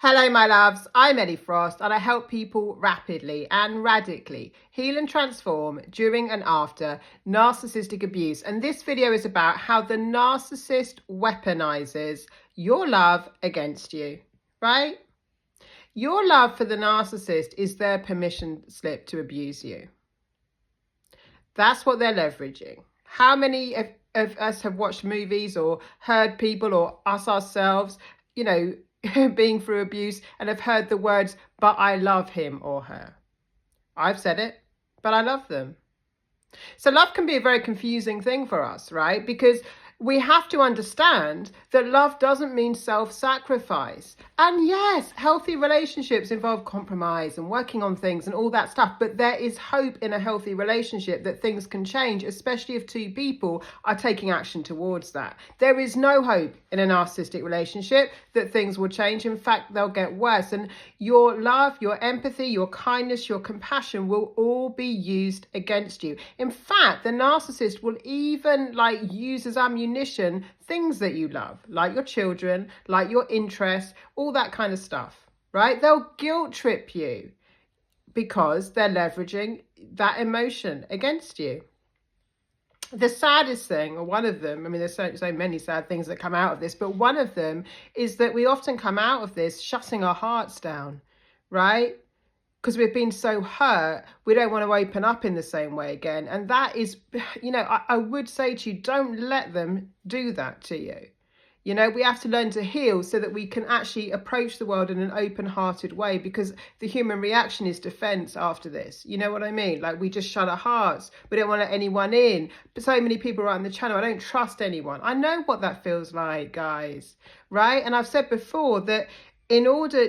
Hello, my loves. I'm Ellie Frost, and I help people rapidly and radically heal and transform during and after narcissistic abuse. And this video is about how the narcissist weaponizes your love against you, right? Your love for the narcissist is their permission slip to abuse you. That's what they're leveraging. How many of us have watched movies or heard people or us ourselves, being through abuse and have heard the words, but I love him or her? I've said it, but I love them. So love can be a very confusing thing for us, right? Because we have to understand that love doesn't mean self-sacrifice. And yes, healthy relationships involve compromise and working on things and all that stuff. But there is hope in a healthy relationship that things can change, especially if two people are taking action towards that. There is no hope in a narcissistic relationship that things will change. In fact, they'll get worse. And your love, your empathy, your kindness, your compassion will all be used against you. In fact, the narcissist will even use as ammunition things that you love, like your children, like your interests, all that kind of stuff, right? They'll guilt trip you because they're leveraging that emotion against you. The saddest thing, or one of them, there's so many sad things that come out of this, but one of them is that we often come out of this shutting our hearts down, right? Because we've been so hurt, we don't want to open up in the same way again. And that is, I would say to you, don't let them do that to you. We have to learn to heal so that we can actually approach the world in an open-hearted way, because the human reaction is defense after this. You know what I mean? We just shut our hearts. We don't want to let anyone in. But so many people are on the channel, I don't trust anyone. I know what that feels like, guys, right? And I've said before that in order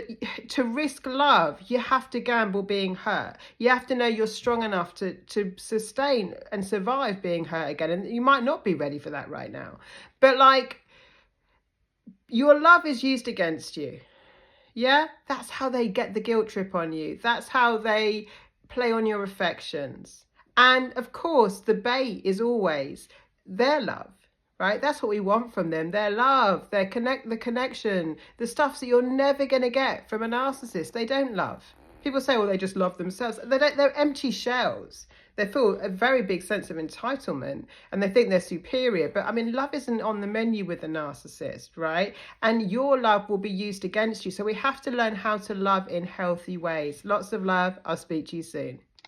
to risk love, you have to gamble being hurt. You have to know you're strong enough to sustain and survive being hurt again. And you might not be ready for that right now. But your love is used against you. Yeah, that's how they get the guilt trip on you. That's how they play on your affections. And of course, the bait is always their love. Right? That's what we want from them. Their love, the connection, the stuff that you're never going to get from a narcissist. They don't love. People say, well, they just love themselves. They're empty shells. They feel a very big sense of entitlement and they think they're superior. But love isn't on the menu with a narcissist, right? And your love will be used against you. So we have to learn how to love in healthy ways. Lots of love. I'll speak to you soon.